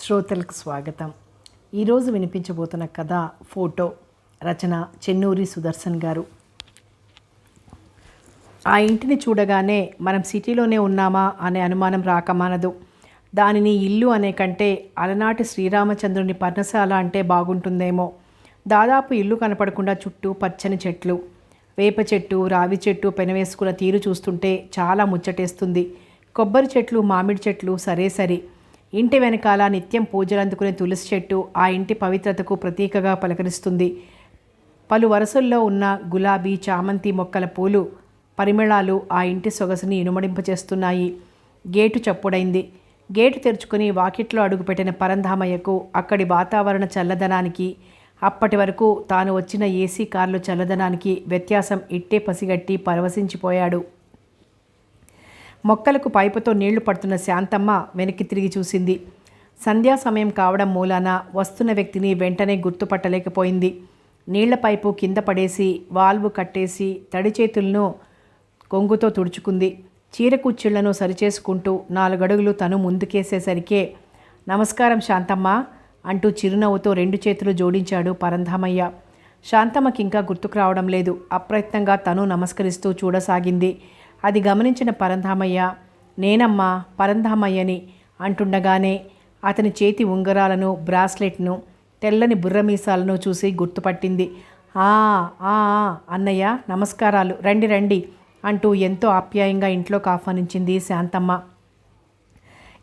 శ్రోతలకు స్వాగతం. ఈరోజు వినిపించబోతున్న కథ ఫోటో. రచన చెన్నూరి సుదర్శన్ గారు. ఆ ఇంటిని చూడగానే మనం సిటీలోనే ఉన్నామా అనే అనుమానం రాకమానదు. దానిని ఇల్లు అనే కంటే అలనాటి శ్రీరామచంద్రుని పర్ణశాల అంటే బాగుంటుందేమో. దాదాపు ఇల్లు కనపడకుండా చుట్టూ పచ్చని చెట్లు, వేప చెట్టు, రావి చెట్టు పెనవేసుకున్న తీరు చూస్తుంటే చాలా ముచ్చటేస్తుంది. కొబ్బరి చెట్లు, మామిడి చెట్లు సరే సరి. ఇంటి వెనకాల నిత్యం పూజలు అందుకునే తులసి చెట్టు ఆ ఇంటి పవిత్రతకు ప్రతీకగా పలకరిస్తుంది. పలు వరుసల్లో ఉన్న గులాబీ, చామంతి మొక్కల పూలు పరిమళాలు ఆ ఇంటి సొగసుని ఇనుమడింపచేస్తున్నాయి. గేటు చప్పుడైంది. గేటు తెరుచుకుని వాకిట్లో అడుగుపెట్టిన పరంధామయ్యకు అక్కడి వాతావరణ చల్లదనానికి, అప్పటి వరకు తాను వచ్చిన ఏసీ కార్లు చల్లదనానికి వ్యత్యాసం ఇట్టే పసిగట్టి పరవశించిపోయాడు. మొక్కలకు పైపుతో నీళ్లు పడుతున్న శాంతమ్మ వెనక్కి తిరిగి చూసింది. సంధ్యా సమయం కావడం మూలాన వస్తున్న వ్యక్తిని వెంటనే గుర్తుపట్టలేకపోయింది. నీళ్ల పైపు కింద పడేసి వాల్వు కట్టేసి తడి చేతులను కొంగుతో తుడుచుకుంది. చీర కుచ్చిళ్లను సరిచేసుకుంటూ 4 అడుగులు తను ముందుకేసేసరికే నమస్కారం శాంతమ్మ అంటూ చిరునవ్వుతో 2 చేతులు జోడించాడు పరంధామయ్య. శాంతమ్మకి ఇంకా గుర్తుకు రావడం లేదు. అప్రయత్నంగా తను నమస్కరిస్తూ చూడసాగింది. అది గమనించిన పరంధామయ్య నేనమ్మా పరంధామయ్యని అంటుండగానే అతని చేతి ఉంగరాలను, బ్రాస్లెట్ను, తెల్లని బుర్రమీసాలను చూసి గుర్తుపట్టింది. ఆ అన్నయ్య నమస్కారాలు, రండి రండి అంటూ ఎంతో ఆప్యాయంగా ఇంట్లోకి ఆహ్వానించింది శాంతమ్మ.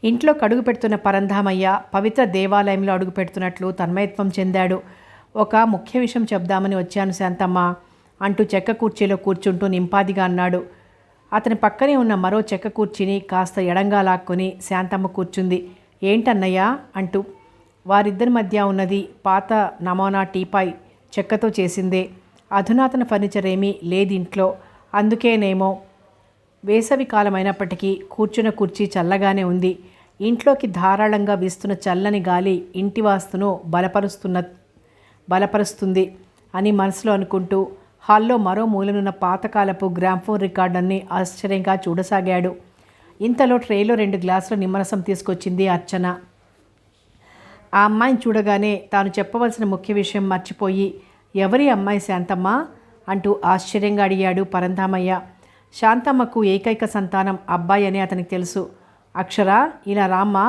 ఇంట్లో అడుగు పెడుతున్న పరంధామయ్య పవిత్ర దేవాలయంలో అడుగు పెడుతున్నట్లు తన్మయత్వం చెందాడు. ఒక ముఖ్య విషయం చెప్దామని వచ్చాను శాంతమ్మ అంటూ చెక్క కుర్చీలో కూర్చుంటూ నింపాదిగా అన్నాడు. అతని పక్కనే ఉన్న మరో చెక్క కూర్చిని కాస్త ఎడంగా లాక్కొని శాంతమ్మ కూర్చుంది. ఏంటన్నయ్యా అంటూ. వారిద్దరి మధ్య ఉన్నది పాత నమూనా టీపాయ్, చెక్కతో చేసిందే. అధునాతన ఫర్నిచర్ ఏమీ లేదింట్లో. అందుకేనేమో వేసవి కాలం అయినప్పటికీ కూర్చున్న కుర్చీ చల్లగానే ఉంది. ఇంట్లోకి ధారాళంగా వీస్తున్న చల్లని గాలి ఇంటి వాస్తును బలపరుస్తుంది అని మనసులో అనుకుంటూ హాల్లో మరో మూలనున్న పాతకాలపు గ్రామ్ఫోన్ రికార్డర్ని ఆశ్చర్యంగా చూడసాగాడు. ఇంతలో ట్రేలో 2 గ్లాసుల నిమ్మరసం తీసుకొచ్చింది అర్చన. ఆ అమ్మాయిని చూడగానే తాను చెప్పవలసిన ముఖ్య విషయం మర్చిపోయి, ఎవరి అమ్మాయి శాంతమ్మ అంటూ ఆశ్చర్యంగా అడిగాడు పరంధామయ్య. శాంతమ్మకు ఏకైక సంతానం అబ్బాయి అని అతనికి తెలుసు. అక్షర ఇలా రామ్మా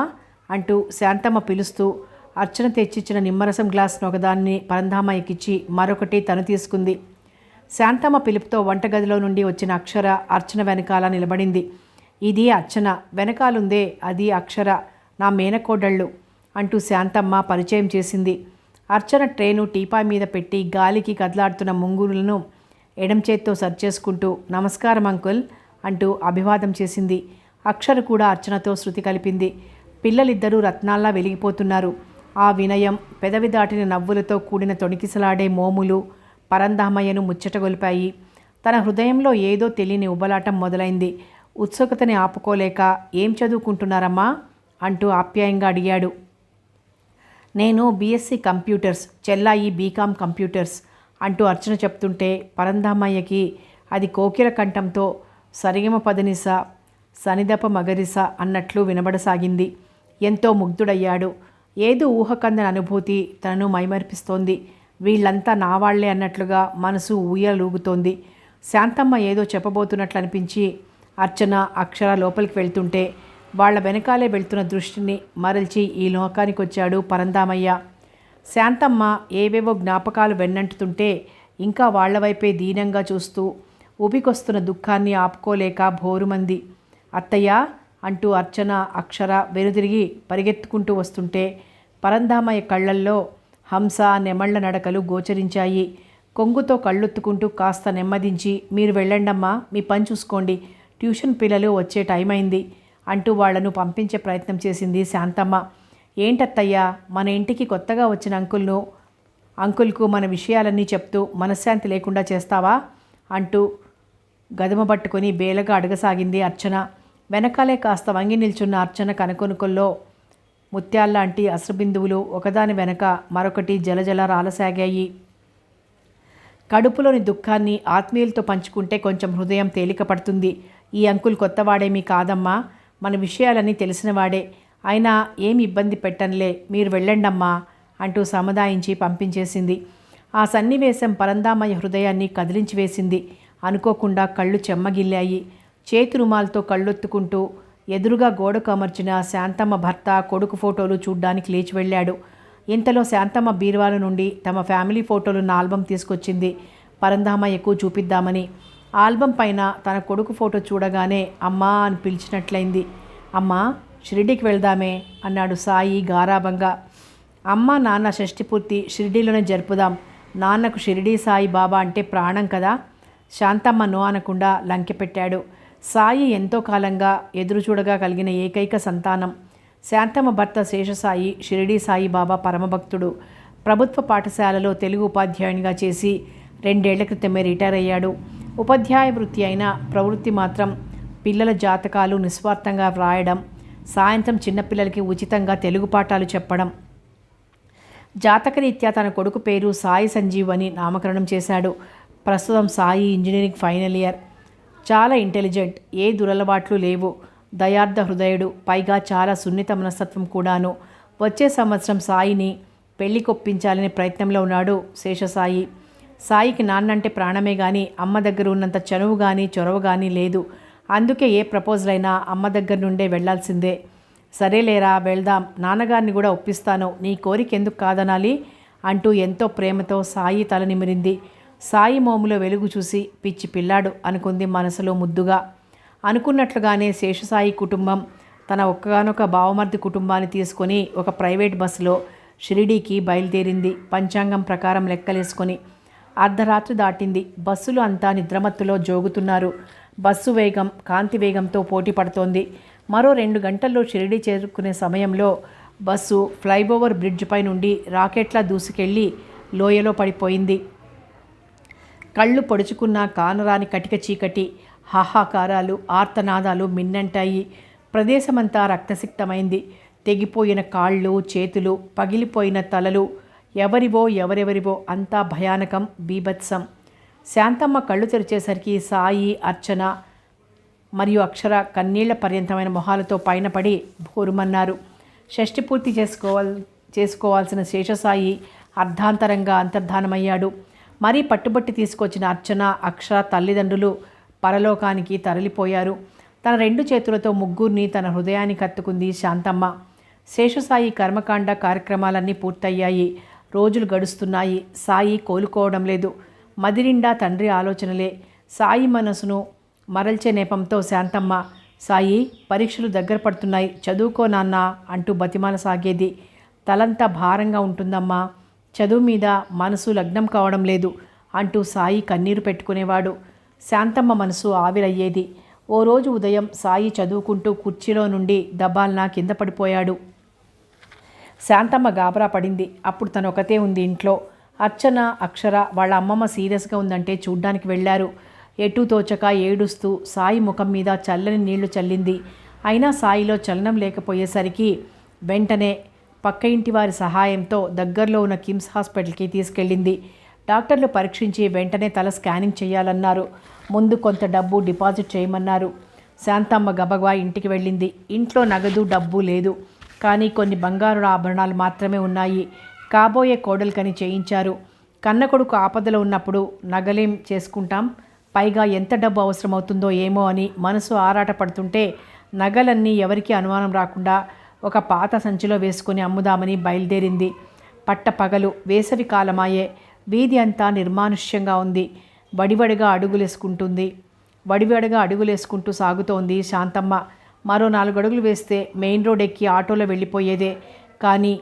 అంటూ శాంతమ్మ పిలుస్తూ అర్చన తెచ్చిచ్చిన నిమ్మరసం గ్లాసును ఒకదాన్ని పరంధామయ్యకిచ్చి మరొకటి తను తీసుకుంది. శాంతమ్మ పిలుపుతో వంటగదిలో నుండి వచ్చిన అక్షర అర్చన వెనకాల నిలబడింది. ఇది అర్చన, వెనకాలుందే అది అక్షర, నా మేనకోడళ్ళు అంటూ శాంతమ్మ పరిచయం చేసింది. అర్చన ట్రేను టీపాయ్ మీద పెట్టి గాలికి కదలాడుతున్న ముంగురులను ఎడం చేత్తో సరిచేసుకుంటూ నమస్కారం అంకుల్ అంటూ అభివాదం చేసింది. అక్షర కూడా అర్చనతో శృతి కలిపింది. పిల్లలిద్దరూ రత్నాల్లా వెలిగిపోతున్నారు. ఆ వినయం, పెదవి దాటిన నవ్వులతో కూడిన తొణికిసలాడే మోములు పరంధామయ్యను ముచ్చటగొలిపాయి. తన హృదయంలో ఏదో తెలియని ఉబలాటం మొదలైంది. ఉత్సుకతని ఆపుకోలేక ఏం చదువుకుంటున్నారమ్మా అంటూ ఆప్యాయంగా అడిగాడు. నేను బీఎస్సీ కంప్యూటర్స్, చెల్లాయి బీకామ్ కంప్యూటర్స్ అంటూ అర్చన చెప్తుంటే పరంధామయ్యకి అది కోకిల కంఠంతో సరిగమ పదనిస సనిదప మగరిస అన్నట్లు వినబడసాగింది. ఎంతో ముగ్ధుడయ్యాడు. ఏదో ఊహకందని అనుభూతి తనను మైమర్పిస్తోంది. వీళ్ళంతా నా వాళ్లే అన్నట్లుగా మనసు ఊయలూగుతోంది. శాంతమ్మ ఏదో చెప్పబోతున్నట్లు అనిపించి అర్చన, అక్షర లోపలికి వెళ్తుంటే వాళ్ల వెనకాలే వెళ్తున్న దృష్టిని మరల్చి ఈ లోకానికి వచ్చాడు పరంధామయ్య. శాంతమ్మ ఏవేవో జ్ఞాపకాలు వెన్నంటుతుంటే ఇంకా వాళ్ల వైపే దీనంగా చూస్తూ ఊపికొస్తున్న దుఃఖాన్ని ఆపుకోలేక భోరుమంది. అత్తయ్య అంటూ అర్చన, అక్షర వెనుదిరిగి పరిగెత్తుకుంటూ వస్తుంటే పరంధామయ్య కళ్ళల్లో హంస, నెమళ్ల నడకలు గోచరించాయి. కొంగుతో కళ్ళొత్తుకుంటూ కాస్త నెమ్మదించి మీరు వెళ్ళండమ్మా, మీ పని చూసుకోండి, ట్యూషన్ పిల్లలు వచ్చే టైం అయింది అంటూ వాళ్లను పంపించే ప్రయత్నం చేసింది శాంతమ్మ. ఏంటత్తయ్యా, మన ఇంటికి కొత్తగా వచ్చిన అంకుల్కు మన విషయాలన్నీ చెప్తూ మనశ్శాంతి లేకుండా చేస్తావా అంటూ గదమ పట్టుకొని బేలగా అడగసాగింది అర్చన. వెనకాలే కాస్త వంగి నిల్చున్న అర్చన కనుకొనుకల్లో ముత్యాల్లాంటి అశ్రుబిందువులు ఒకదాని వెనక మరొకటి జలజల రాలసాగాయి. కడుపులోని దుఃఖాన్ని ఆత్మీయులతో పంచుకుంటే కొంచెం హృదయం తేలిక పడుతుంది. ఈ అంకుల్ కొత్తవాడేమీ కాదమ్మా, మన విషయాలన్నీ తెలిసినవాడే. అయినా ఏమి ఇబ్బంది పెట్టనులే, మీరు వెళ్ళండమ్మా అంటూ సముదాయించి పంపించేసింది. ఆ సన్నివేశం పరందామయ్య హృదయాన్ని కదిలించి వేసింది. అనుకోకుండా కళ్ళు చెమ్మగిల్లాయి. చేతి రుమాలతో కళ్ళొత్తుకుంటూ ఎదురుగా గోడకు అమర్చిన శాంతమ్మ భర్త కొడుకు ఫోటోలు చూడ్డానికి లేచి వెళ్ళాడు. ఇంతలో శాంతమ్మ బీరువాల నుండి తమ ఫ్యామిలీ ఫోటోలున్న ఆల్బం తీసుకొచ్చింది పరంధామయ్యకు చూపిద్దామని. ఆల్బం పైన తన కొడుకు ఫోటో చూడగానే అమ్మా అని పిలిచినట్లయింది. అమ్మా, షిరిడీకి వెళ్దామే అన్నాడు సాయి గారాబంగా. అమ్మ నాన్న షష్ఠిపూర్తి షిరిడీలోనే జరుపుదాం, నాన్నకు షిరిడీ సాయి బాబా అంటే ప్రాణం కదా. శాంతమ్మ నో అనకుండా లంకెపెట్టాడు. సాయి ఎంతో కాలంగా ఎదురుచూడగా కలిగిన ఏకైక సంతానం. శాంతమ్మ భర్త శేషసాయి షిరిడీ సాయి బాబా పరమభక్తుడు. ప్రభుత్వ పాఠశాలలో తెలుగు ఉపాధ్యాయునిగా చేసి 2 ఏళ్ల క్రితమే రిటైర్ అయ్యాడు. ఉపాధ్యాయ వృత్తి అయిన ప్రవృత్తి మాత్రం పిల్లల జాతకాలు నిస్వార్థంగా వ్రాయడం, సాయంత్రం చిన్నపిల్లలకి ఉచితంగా తెలుగు పాఠాలు చెప్పడం. జాతకరీత్యా తన కొడుకు పేరు సాయి సంజీవ్ అని నామకరణం చేశాడు. ప్రస్తుతం సాయి ఇంజనీరింగ్ ఫైనల్ ఇయర్. చాలా ఇంటెలిజెంట్, ఏ దురలవాట్లు లేవు, దయార్థ హృదయుడు, పైగా చాలా సున్నిత మనస్తత్వం కూడాను. వచ్చే సంవత్సరం సాయిని పెళ్లి కొప్పించాలనే ప్రయత్నంలో ఉన్నాడు శేషసాయి. సాయికి నాన్నంటే ప్రాణమే కానీ అమ్మ దగ్గర ఉన్నంత చనువు కానీ చొరవ కానీ లేదు. అందుకే ఏ ప్రపోజల్ అయినా అమ్మ దగ్గర నుండే వెళ్లాల్సిందే. సరేలేరా వెళ్దాం, నాన్నగారిని కూడా ఒప్పిస్తాను, నీ కోరిక ఎందుకు కాదనాలి అంటూ ఎంతో ప్రేమతో సాయి తల నిమిరింది. సాయి మోములో వెలుగు చూసి పిచ్చి పిల్లాడు అనుకుంది మనసులో ముద్దుగా. అనుకున్నట్లుగానే శేషసాయి కుటుంబం తన ఒక్కగానొక బావమర్ది కుటుంబాన్ని తీసుకొని ఒక ప్రైవేట్ బస్సులో షిరిడీకి బయలుదేరింది. పంచాంగం ప్రకారం లెక్కలేసుకొని అర్ధరాత్రి దాటింది. బస్సులు అంతా నిద్రమత్తులో జోగుతున్నారు. బస్సు వేగం కాంతి వేగంతో పోటీ పడుతోంది. మరో 2 గంటల్లో షిరిడీ చేరుకునే సమయంలో బస్సు ఫ్లైఓవర్ బ్రిడ్జిపై నుండి రాకెట్లా దూసుకెళ్లి లోయలో పడిపోయింది. కళ్ళు పొడుచుకున్న కానరాని కటిక చీకటి, హాహాకారాలు, ఆర్తనాదాలు మిన్నంటాయి. ప్రదేశమంతా రక్తసిక్తమైంది. తెగిపోయిన కాళ్ళు, చేతులు, పగిలిపోయిన తలలు, ఎవరెవరివో అంతా భయానకం, బీభత్సం. శాంతమ్మ కళ్ళు తెరిచేసరికి సాయి, అర్చన మరియు అక్షర కన్నీళ్ల పర్యంతమైన మొహాలతో పైన పడి భోరుమన్నారు. షష్ఠి పూర్తి చేసుకోవాల్సిన శేషసాయి అర్ధాంతరంగా అంతర్ధానమయ్యాడు. మరీ పట్టుబట్టి తీసుకొచ్చిన అర్చన, అక్షర తల్లిదండ్రులు పరలోకానికి తరలిపోయారు. తన 2 చేతులతో ముగ్గురిని తన హృదయానికి హత్తుకుంది శాంతమ్మ. శేషసాయి కర్మకాండ కార్యక్రమాలన్నీ పూర్తయ్యాయి. రోజులు గడుస్తున్నాయి. సాయి కోలుకోవడం లేదు. మదినిండా తండ్రి ఆలోచనలే. సాయి మనసును మరల్చే నేపంతో శాంతమ్మ, సాయి పరీక్షలు దగ్గర పడుతున్నాయి, చదువుకో నాన్న అంటూ బతిమాల సాగేది. తలంతా భారంగా ఉంటుందమ్మా, చదువు మీద మనసు లగ్నం కావడం లేదు అంటూ సాయి కన్నీరు పెట్టుకునేవాడు. శాంతమ్మ మనసు ఆవిరయ్యేది. ఓ రోజు ఉదయం సాయి చదువుకుంటూ కుర్చీలో నుండి దబాల్నా కింద పడిపోయాడు. శాంతమ్మ గాబరా పడింది. అప్పుడు తను ఒకతే ఉంది ఇంట్లో. అర్చన, అక్షర వాళ్ళ అమ్మమ్మ సీరియస్గా ఉందంటే చూడ్డానికి వెళ్ళారు. ఎటూ తోచక ఏడుస్తూ సాయి ముఖం మీద చల్లని నీళ్లు చల్లింది. అయినా సాయిలో చలనం లేకపోయేసరికి వెంటనే పక్క ఇంటి వారి సహాయంతో దగ్గరలో ఉన్న కిమ్స్ హాస్పిటల్కి తీసుకెళ్ళింది. డాక్టర్లు పరీక్షించి వెంటనే తల స్కానింగ్ చేయాలన్నారు. ముందు కొంత డబ్బు డిపాజిట్ చేయమన్నారు. శాంతమ్మ గబగబా ఇంటికి వెళ్ళింది. ఇంట్లో నగదు డబ్బు లేదు, కానీ కొన్ని బంగారు ఆభరణాలు మాత్రమే ఉన్నాయి. కాబోయే కోడలికని చేయించారు. కన్న కొడుకు ఆపదలో ఉన్నప్పుడు నగలేం చేసుకుంటాం, పైగా ఎంత డబ్బు అవసరమవుతుందో ఏమో అని మనసు ఆరాట పడుతుంటే నగలన్నీ ఎవరికీ అనుమానం రాకుండా ఒక పాత సంచిలో వేసుకుని అమ్ముదామని బయలుదేరింది. పట్టపగలు, వేసవి కాలమాయే. వీధి అంతా నిర్మానుష్యంగా ఉంది. వడివడిగా అడుగులేసుకుంటూ సాగుతోంది శాంతమ్మ. మరో 4 అడుగులు వేస్తే మెయిన్ రోడ్ ఎక్కి ఆటోలో వెళ్ళిపోయేదే. కానీ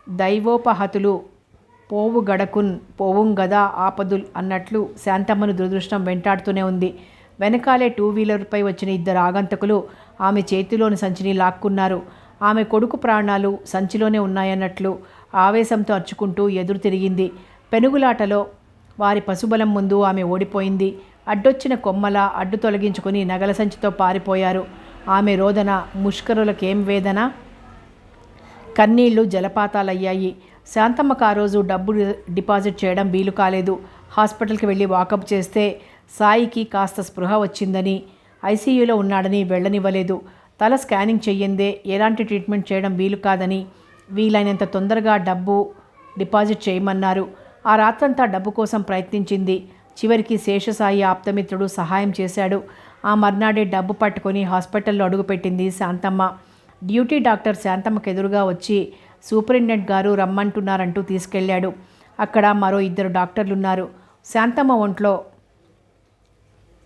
దైవోపహతులు పోవు గడకున్ పోవుంగదా ఆపదుల్ అన్నట్లు శాంతమ్మను దురదృష్టం వెంటాడుతూనే ఉంది. వెనకాలే 2 వీలర్పై వచ్చిన 2 ఆగంతకులు ఆమె చేతిలోని సంచిని లాక్కున్నారు. ఆమె కొడుకు ప్రాణాలు సంచిలోనే ఉన్నాయన్నట్లు ఆవేశంతో అరుచుకుంటూ ఎదురు తిరిగింది. పెనుగులాటలో వారి పశుబలం ముందు ఆమె ఓడిపోయింది. అడ్డొచ్చిన కొమ్మల అడ్డు తొలగించుకుని నగల సంచితో పారిపోయారు. ఆమె రోదన ముష్కరులకేం వేదన. కన్నీళ్లు జలపాతాలయ్యాయి. శాంతమ్మకు ఆ రోజు డబ్బు డిపాజిట్ చేయడం వీలు కాలేదు. హాస్పిటల్కి వెళ్ళి వాకప్ చేస్తే సాయికి కాస్త స్పృహ వచ్చిందని, ఐసీయూలో ఉన్నాడని వెళ్ళనివ్వలేదు. తల స్కానింగ్ చెయ్యందే ఎలాంటి ట్రీట్మెంట్ చేయడం వీలు కాదని, వీలైనంత తొందరగా డబ్బు డిపాజిట్ చేయమన్నారు. ఆ రాత్రంతా డబ్బు కోసం ప్రయత్నించింది. చివరికి శేషసాయి ఆప్తమిత్రుడు సహాయం చేశాడు. ఆ మర్నాడే డబ్బు పట్టుకొని హాస్పిటల్లో అడుగుపెట్టింది శాంతమ్మ. డ్యూటీ డాక్టర్ శాంతమ్మకు ఎదురుగా వచ్చి సూపరింటెండెంట్ గారు రమ్మంటున్నారంటూ తీసుకెళ్లాడు. అక్కడ మరో 2 డాక్టర్లున్నారు. శాంతమ్మ ఒంట్లో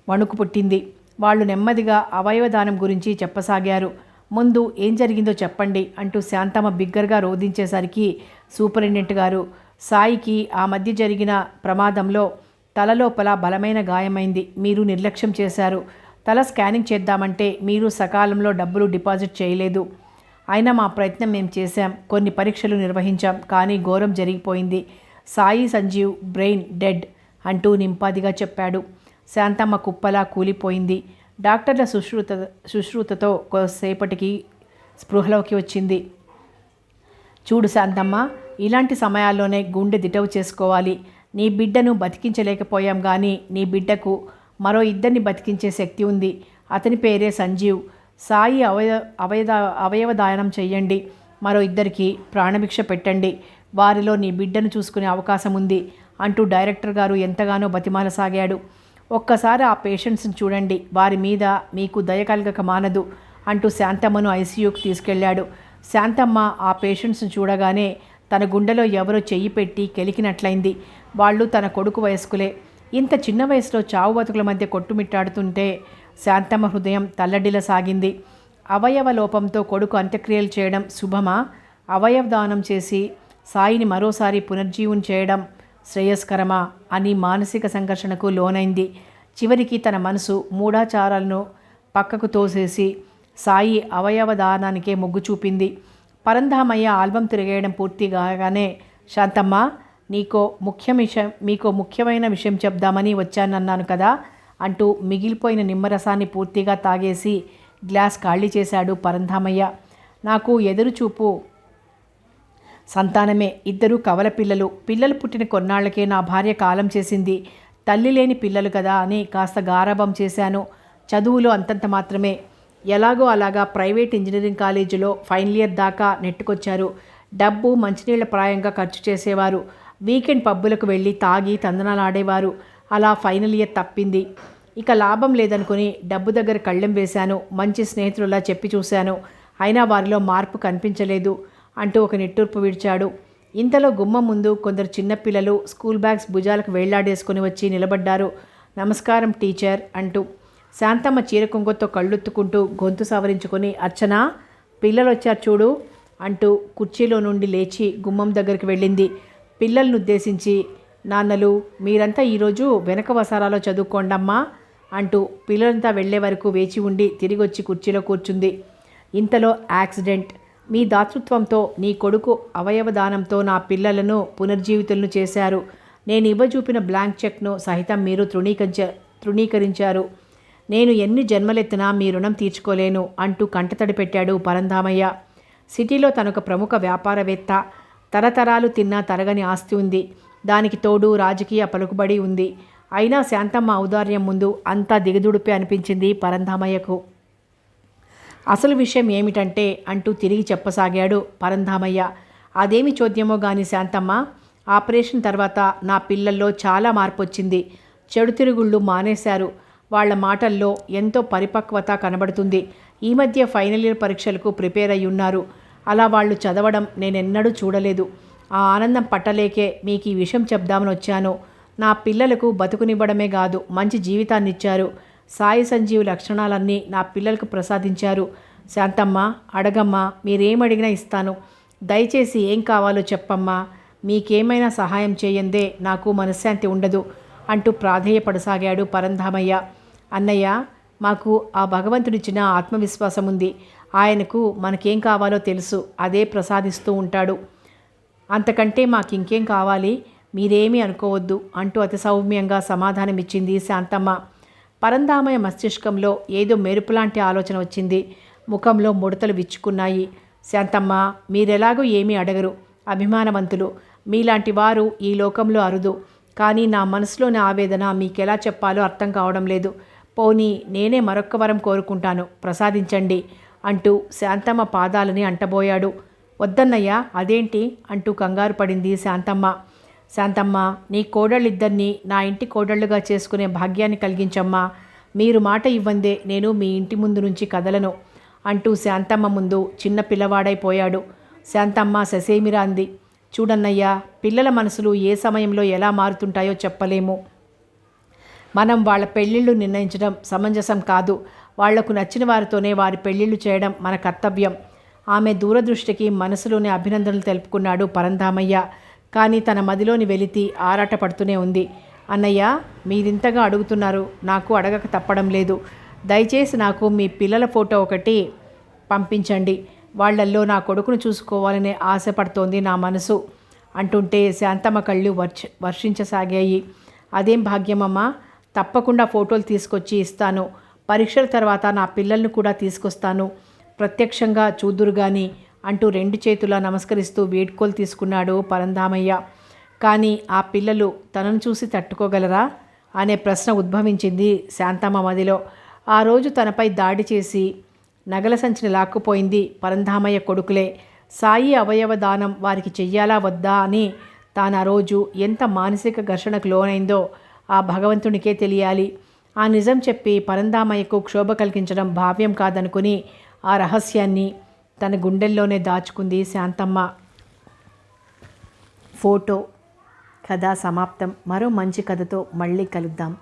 వణుకు పుట్టింది. వాళ్ళు నెమ్మదిగా అవయవదానం గురించి చెప్పసాగారు. ముందు ఏం జరిగిందో చెప్పండి అంటూ శాంతమ్మ బిగ్గరగా రోధించేసరికి సూపరింటెండెంట్ గారు, సాయికి ఆ మధ్య జరిగిన ప్రమాదంలో తలలోపల బలమైన గాయమైంది. మీరు నిర్లక్ష్యం చేశారు. తల స్కానింగ్ చేద్దామంటే మీరు సకాలంలో డబ్బులు డిపాజిట్ చేయలేదు. అయినా మా ప్రయత్నం మేము చేశాం. కొన్ని పరీక్షలు నిర్వహించాం. కానీ ఘోరం జరిగిపోయింది. సాయి సంజీవ్ బ్రెయిన్ డెడ్ అంటూ నింపాదిగా చెప్పాడు. శాంతమ్మ కుప్పలా కూలిపోయింది. డాక్టర్ల శుశ్రూతతో కొద్దిసేపటికి స్పృహలోకి వచ్చింది. చూడు శాంతమ్మ, ఇలాంటి సమయాల్లోనే గుండె దిటవు చేసుకోవాలి. నీ బిడ్డను బతికించలేకపోయాం కానీ నీ బిడ్డకు మరో 2ని బతికించే శక్తి ఉంది. అతని పేరే సంజీవ్. సాయి అవయవదానం చెయ్యండి. మరో 2కి ప్రాణభిక్ష పెట్టండి. వారిలో నీ బిడ్డను చూసుకునే అవకాశం ఉంది అంటూ డైరెక్టర్ గారు ఎంతగానో బతిమాలసాగాడు. ఒక్కసారి ఆ పేషెంట్స్ని చూడండి, వారి మీద మీకు దయ కలగక మానదు అంటూ శాంతమ్మను ఐసీయూకి తీసుకెళ్లాడు. శాంతమ్మ ఆ పేషెంట్స్ని చూడగానే తన గుండెలో ఎవరో చెయ్యి పెట్టి కెలికినట్లయింది. వాళ్ళు తన కొడుకు వయస్కులే. ఇంత చిన్న వయసులో చావు బతుకుల మధ్య కొట్టుమిట్టాడుతుంటే శాంతమ్మ హృదయం తల్లడిల్లసాగింది. అవయవ లోపంతో కొడుకు అంత్యక్రియలు చేయడం శుభమా? అవయవదానం చేసి సాయిని మరోసారి పునర్జీవం చేయడం శ్రేయస్కరమా అని మానసిక సంఘర్షణకు లోనైంది. చివరికి తన మనసు మూఢాచారాలను పక్కకు తోసేసి సాయి అవయవదానానికే మొగ్గు చూపింది. పరంధామయ్య ఆల్బం తిరిగేయడం పూర్తి కాగానే, శాంతమ్మ, మీకో ముఖ్యమైన విషయం చెప్దామని వచ్చానన్నాను కదా అంటూ మిగిలిపోయిన నిమ్మరసాన్ని పూర్తిగా తాగేసి గ్లాస్ ఖాళీ చేశాడు పరంధామయ్య. నాకు ఎదురుచూపు సంతానమే. 2 కవల పిల్లలు. పిల్లలు పుట్టిన కొన్నాళ్లకే నా భార్య కాలం చేసింది. తల్లి లేని పిల్లలు కదా అని కాస్త గారాబం చేశాను. చదువులో అంతంత మాత్రమే. ఎలాగో అలాగా ప్రైవేట్ ఇంజనీరింగ్ కాలేజీలో ఫైనల్ ఇయర్ దాకా నెట్టుకొచ్చారు. డబ్బు మంచినీళ్ల ప్రాయంగా ఖర్చు చేసేవారు. వీకెండ్ పబ్బులకు వెళ్ళి తాగి తందనాలాడేవారు. అలా ఫైనల్ ఇయర్ తప్పింది. ఇక లాభం లేదనుకుని డబ్బు దగ్గర కళ్ళెం వేశాను. మంచి స్నేహితులా చెప్పి చూశాను. అయినా వారిలో మార్పు కనిపించలేదు అంటూ ఒక నిట్టూర్పు విడిచాడు. ఇంతలో గుమ్మం ముందు కొందరు చిన్నపిల్లలు స్కూల్ బ్యాగ్స్ భుజాలకు వేళ్లాడేసుకుని వచ్చి నిలబడ్డారు. నమస్కారం టీచర్ అంటూ. శాంతమ్మ చీరకొంగొతో కళ్ళొత్తుకుంటూ గొంతు సవరించుకొని, అర్చన, పిల్లలు వచ్చారు చూడు అంటూ కుర్చీలో నుండి లేచి గుమ్మం దగ్గరికి వెళ్ళింది. పిల్లలను ఉద్దేశించి, నాన్నలు, మీరంతా ఈరోజు వెనక వసారాలో చదువుకోండమ్మా అంటూ పిల్లలంతా వెళ్లే వరకు వేచి ఉండి తిరిగొచ్చి కుర్చీలో కూర్చుంది. ఇంతలో యాక్సిడెంట్. మీ దాతృత్వంతో నీ కొడుకు అవయవదానంతో నా పిల్లలను పునర్జీవితులను చేశారు. నేను ఇవ్వజూపిన బ్లాంక్ చెక్ను సహితం మీరు తృణీకరించారు. నేను ఎన్ని జన్మలెత్తినా మీ రుణం తీర్చుకోలేను అంటూ కంటతడి పెట్టాడు పరంధామయ్య. సిటీలో తనొక ప్రముఖ వ్యాపారవేత్త. తరతరాలు తిన్నా తరగని ఆస్తి ఉంది. దానికి తోడు రాజకీయ పలుకుబడి ఉంది. అయినా శాంతమ్మ ఔదార్యం ముందు అంతా దిగదుడిపే అనిపించింది పరంధామయ్యకు. అసలు విషయం ఏమిటంటే అంటూ తిరిగి చెప్పసాగాడు పరంధామయ్య. అదేమి చోద్యమో గాని శాంతమ్మ, ఆపరేషన్ తర్వాత నా పిల్లల్లో చాలా మార్పు వచ్చింది. చెడు తిరుగుళ్ళు మానేశారు. వాళ్ల మాటల్లో ఎంతో పరిపక్వత కనబడుతుంది. ఈ మధ్య ఫైనల్ ఇయర్ పరీక్షలకు ప్రిపేర్ అయి ఉన్నారు. అలా వాళ్ళు చదవడం నేనెన్నడూ చూడలేదు. ఆ ఆనందం పట్టలేకే మీకు ఈ విషయం చెప్దామని వచ్చాను. నా పిల్లలకు బతుకునివ్వడమే కాదు, మంచి జీవితాన్నిచ్చారు. సాయి సంజీవ్ లక్షణాలన్నీ నా పిల్లలకు ప్రసాదించారు. శాంతమ్మ, అడగమ్మా, మీరేమడిగినా ఇస్తాను. దయచేసి ఏం కావాలో చెప్పమ్మా. మీకేమైనా సహాయం చేయందే నాకు మనశ్శాంతి ఉండదు అంటూ ప్రాధేయపడసాగాడు పరంధామయ్య. అన్నయ్య, మాకు ఆ భగవంతుడిచ్చిన ఆత్మవిశ్వాసం ఉంది. ఆయనకు మనకేం కావాలో తెలుసు. అదే ప్రసాదిస్తూ ఉంటాడు. అంతకంటే మాకింకేం కావాలి? మీరేమీ అనుకోవద్దు అంటూ అతి సౌమ్యంగా సమాధానమిచ్చింది శాంతమ్మ. పరంధామయ్య మస్తిష్కంలో ఏదో మెరుపులాంటి ఆలోచన వచ్చింది. ముఖంలో ముడతలు విచ్చుకున్నాయి. శాంతమ్మ, మీరెలాగూ ఏమీ అడగరు. అభిమానవంతులు. మీలాంటి వారు ఈ లోకంలో అరుదు. కానీ నా మనసులోని ఆవేదన మీకెలా చెప్పాలో అర్థం కావడం లేదు. పోనీ నేనే మరొక్క వరం కోరుకుంటాను, ప్రసాదించండి. అంటూ శాంతమ్మ పాదాలని అంటబోయాడు. వద్దన్నయ్యా, అదేంటి అంటూ కంగారు పడింది శాంతమ్మ. శాంతమ్మ, నీ కోడళ్ళిద్దరినీ నా ఇంటి కోడళ్ళుగా చేసుకునే భాగ్యాన్ని కలిగించమ్మా. మీరు మాట ఇవ్వందే నేను మీ ఇంటి ముందు నుంచి కదలను అంటూ శాంతమ్మ ముందు చిన్న పిల్లవాడైపోయాడు. శాంతమ్మ ససేమిరా అంది. చూడన్నయ్యా, పిల్లల మనసులు ఏ సమయంలో ఎలా మారుతుంటాయో చెప్పలేము. మనం వాళ్ళ పెళ్ళిళ్ళు నిర్ణయించడం సమంజసం కాదు. వాళ్లకు నచ్చిన వారితోనే వారి పెళ్ళిళ్ళు చేయడం మన కర్తవ్యం. ఆమె దూరదృష్టికి మనసులోని అభినందనలు తెలుపుకున్నాడు పరంధామయ్య. కానీ తన మదిలోని వెలితి ఆరాటపడుతూనే ఉంది. అన్నయ్య, మీరింతగా అడుగుతున్నారు, నాకు అడగక తప్పడం లేదు. దయచేసి నాకు మీ పిల్లల ఫోటో ఒకటి పంపించండి. వాళ్లల్లో నా కొడుకును చూసుకోవాలనే ఆశపడుతోంది నా మనసు అంటుంటే శాంతమ్మ కళ్ళు వర్షించసాగాయి. అదేం భాగ్యమమ్మా, తప్పకుండా ఫోటోలు తీసుకొచ్చి ఇస్తాను. పరీక్షల తర్వాత నా పిల్లల్ని కూడా తీసుకొస్తాను. ప్రత్యక్షంగా చూదురు గాని అంటూ 2 చేతులా నమస్కరిస్తూ వేడ్కోలు తీసుకున్నాడు పరంధామయ్య. కానీ ఆ పిల్లలు తనను చూసి తట్టుకోగలరా అనే ప్రశ్న ఉద్భవించింది శాంతమ్మ మదిలో. ఆ రోజు తనపై దాడి చేసి నగల సంచిని లాక్కుపోయింది పరంధామయ్య కొడుకులే. సాయి అవయవ దానం వారికి చెయ్యాలా వద్దా అని తాను ఆ రోజు ఎంత మానసిక ఘర్షణకు లోనైందో ఆ భగవంతునికే తెలియాలి. ఆ నిజం చెప్పి పరంధామయ్యకు క్షోభ కలిగించడం భావ్యం కాదనుకుని ఆ రహస్యాన్ని తన గుండెల్లోనే దాచుకుంది శాంతమ్మ. ఫోటో. కథ సమాప్తం. మరో మంచి కథతో మళ్ళీ కలుద్దాం.